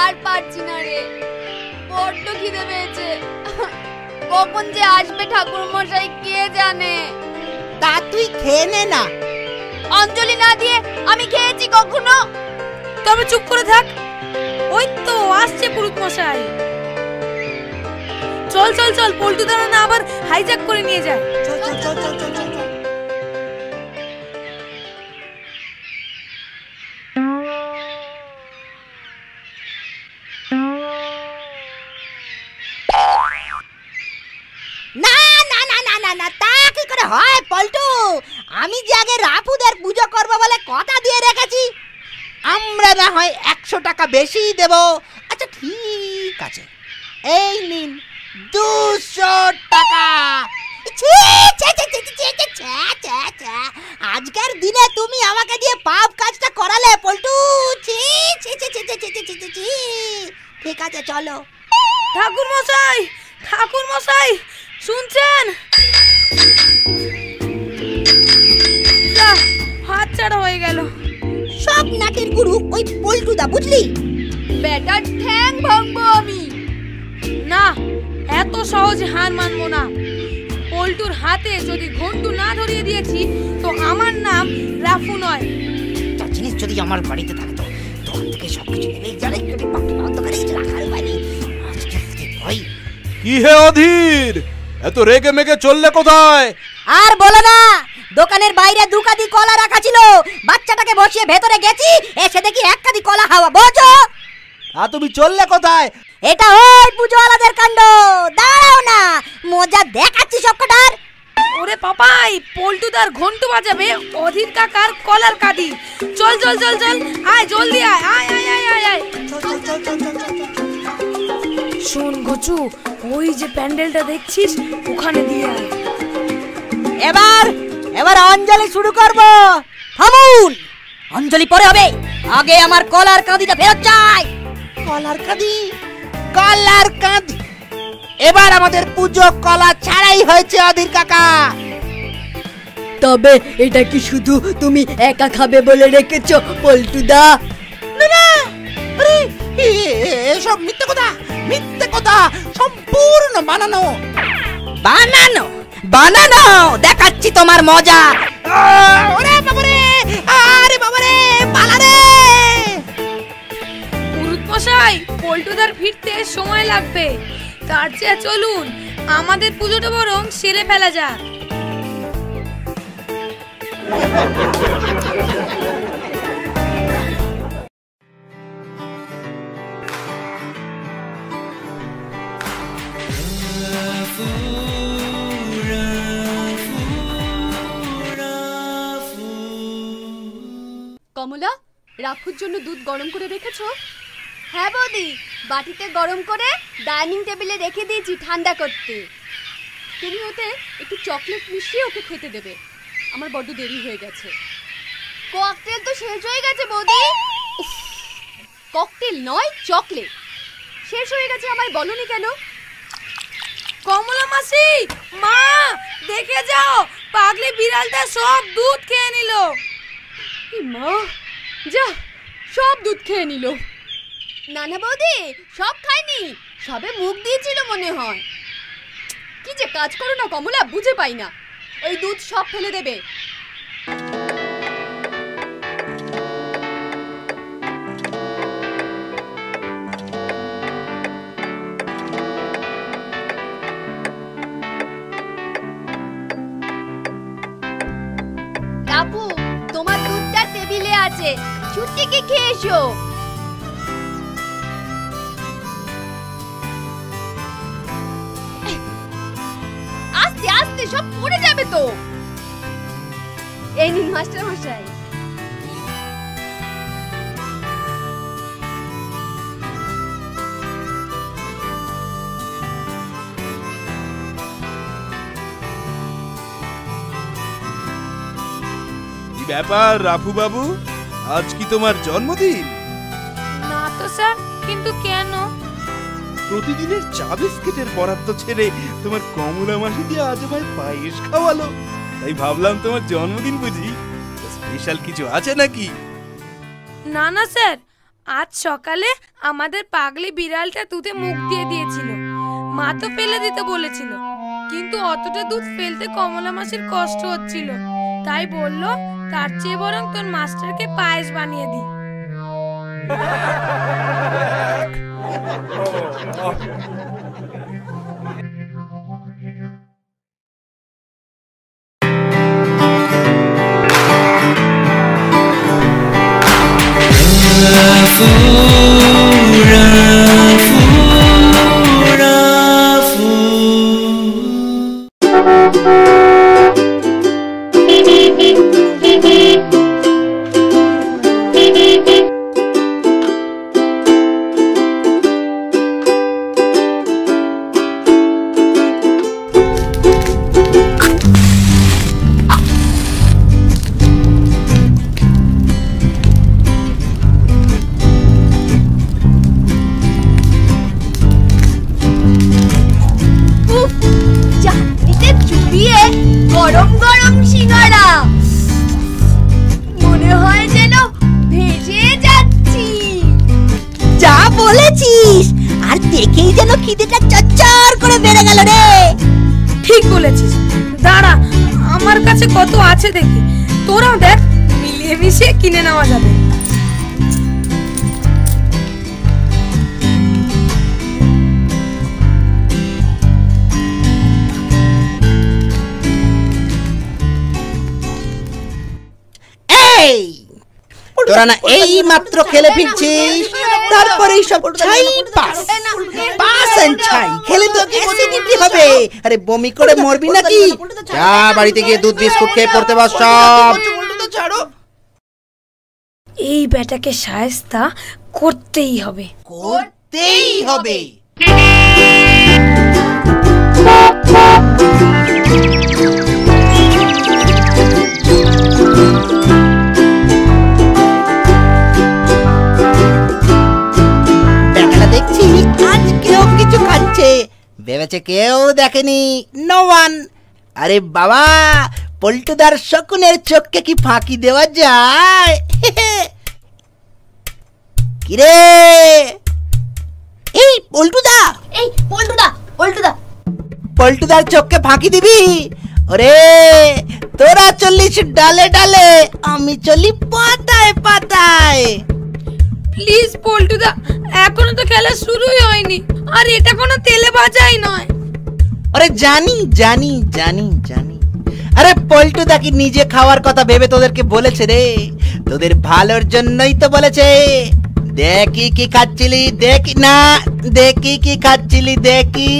আর পারছি না রে, বড্ড খিদে পেয়েছে। কখন যে আসবে ঠাকুর মশাই কে জানে। তা তুই খেয়ে নে না। অঞ্জলি না দিয়ে আমি খেয়েছি কখনো? তবে চুপ করে থাক, ওই তো আসছে পুরুত মশাই। চল চল চল, পল্টু দানা না আবার হাইজ্যাক করে নিয়ে যায়। চল চল চল চল চল চল। না না না না না না, তা কি করে হয় পল্টু? আমি যে আগে রাফুদের পুজো করবো বলে কথা দিয়ে রেখেছি, আমরা না হয় 100 টাকা বেশি দেব। আচ্ছা ঠিক আছে, এই নিন 200 টাকা। আজকের দিনে তুমি আমাকে দিয়ে পাপ কাজটা করালে পল্টু। ঠিক আছে চলো। ঠাকুর মশাই, ঠাকুর মশাই শুনছেন? হাত ছাড়া হয়ে গেল। সব নাটের গুরু ওই পল্টুদা, বুঝলি? বেটার ঠ্যাং ভাঙবো আমি। না, এত সহজে হার মানবো না। পল্টুর হাতে যদি ঘন্টু না ধরিয়ে দিয়েছি তো আমার নাম রাফু নয়। তার জিনিস যদি আমার বাড়িতে থাকতো দোকান থেকে সবকিছু নেবে জানে বন্ধ করে রাখার বাড়ি। কি হে অধীর, এত রেগে মেগে চললে কোথায়? আর বলো না, দোকানের বাইরে 2 কাঁদি কলা রাখা ছিল, বাচ্চাটাকে বসিয়ে ভেতরে গেছি, এসে দেখি 1 কাঁদি কলা হাওয়া। বোঝো? আর তুমি চললে কোথায়? এটা ওই পুজোওয়ালাদের কাণ্ড। দাঁড়াও না, মজা দেখাচ্ছি সবকটার। ওরে পাপাই, পল্টুদার ঘন্টু বাজাবে অধীর কাকার কলার কাঁদি। চল চল চল চল, আয় জলদি আয় আয় আয় আয় আয় আয়। শোন গচু, ওই যে প্যান্ডেলটা দেখছিস ওখানে দিয়ে আয়। এবার অঞ্জলি শুরু করব। থামুন, অঞ্জলি পরে হবে, আগে আমার কলার কাঁদিটা ফেরত চাই। কলার কাঁদি? কলার কাঁদি? এবার আমাদের পুজো কলা ছাড়াই হয়েছে অধীর কাকা। তবে এটা কি শুধু তুমি একা খাবে বলে রেখেছো পল্টুদা? না না, আরে এসব মিথ্যে কথা, মিথ্যে কথা, সম্পূর্ণ বানানো। বানানো বানানো, দেখাচ্ছি তোমার মজা। ওরে বাবারে, আরে বাবারে, পালা রে। পুরুত মশাই, পল্টুদার ফিরতে সময় লাগবে, তার চেয়ে চলুন আমাদের পুজোটা বরং সেরে ফেলা যাক। কমলা, রাফুর জন্য দুধ গরম করে রেখেছো? হ্যাঁ বৌদি, বাটিতে গরম করে ডাইনিং টেবিলে রেখে দিয়েছি ঠান্ডা করতে। তুমি ওতে একটু চকলেট মিশিয়ে ওকে খেতে দেবে, আমার বড্ড দেরি হয়ে গেছে। ককটেল তো শেষ হয়ে গেছে বৌদি। ককটেল নয়, চকলেট শেষ হয়ে গেছে, আমায় বলনি কেন? কমলা মাসি, মা দেখে যাও, পাগলি বিড়ালটা সব দুধ খেয়ে নিল। মা, যা, সব দুধ খেয়ে নিল। না না বৌদি, সব খায়নি, সবে মুখ দিয়েছিল মনে হয়। কি যে কাজ করো না কমলা, বুঝে পাই না। ওই দুধ সব ফেলে দেবে। রাফু, তোমার দুধটা টেবিলে আছে, ছুটিকে খেয়ে এসো। আস্তে আস্তে, সব পড়ে যাবে তো। এই নিন মাস্টার মশাই। কি ব্যাপার রাফু বাবু, আজ কি তোমার জন্মদিন? না তো স্যার, কিন্তু কেন? প্রতিদিনের চা বিস্কিটের বরাদ্দ ছেড়ে তোমার কমলা মাসি দিয়ে আজ আমায় পায়েস খাওয়ালো, তাই ভাবলাম তোমার জন্মদিন বুঝি। স্পেশাল কিছু আছে নাকি? না না স্যার, আজ সকালে আমাদের পাগলি বিড়ালটা দুধে মুখ দিয়ে দিয়েছিল। মা তো ফেলে দিতে বলেছিল, কিন্তু অতটা দুধ ফেলতে কমলা মাসির কষ্ট হচ্ছিল, তাই বলল তার চেয়ে বরং তোর মাস্টারকে পায়েস বানিয়ে দি। গরম গরম সিঙ্গারা, মনে হয় যেন ভেসে যাচ্ছি। যা বলেছিস, আর দেখেই যেন খিদেটা চচ্চর করে বেড়ে গেল রে। ঠিক বলেছিস, দাঁড়া আমার কাছে কত আছে দেখি, তোরা দেখ, মিলিয়ে মিশিয়ে কিনে নেওয়া যাবে। তোরা না এই মাত্র খেলে ফিরছিস, তারপরে সব ছাই পাস পাস এন্ড ছাই খেলে তো অ্যাসিডিটি হবে। আরে বমি করে মরবি নাকি? যা বাড়িতে গিয়ে দুধ বিস্কুট খেয়ে পড়তে বস সব। এই বেটাকে শায়েস্তা করতেই হবে, করতেই হবে। দেখছি আজ কেউ কিছু খাচ্ছে, ভেবেছে কেউ দেখেনি, নো ওয়ান। আরে বাবা, পল্টুদার শকুনের চোখকে কি ফাঁকি দেওয়া যায়? কিরে এই পল্টুদা, এই পল্টুদা, পল্টুদা, পল্টুদার চোখকে ফাঁকি দিবি? ওরে তোরা চল্লিশ ডালে ডালে, আমি চলি পাতায় পাতায়। প্লিজ পল্টুদা, এখনো তো খেলা শুরুই হয়নি, আর এটা কোনো তেলে ভাজাই নয়। আরে জানি জানি জানি জানি, আরে পল্টুদা কি নিজে খাওয়ার কথা ভেবে তোদেরকে বলেছে রে? তোদের ভালোর জন্যই তো বলেছে। দেখি কি খাচ্ছিলি, দেখি না, দেখি কি খাচ্ছিলি, দেখি।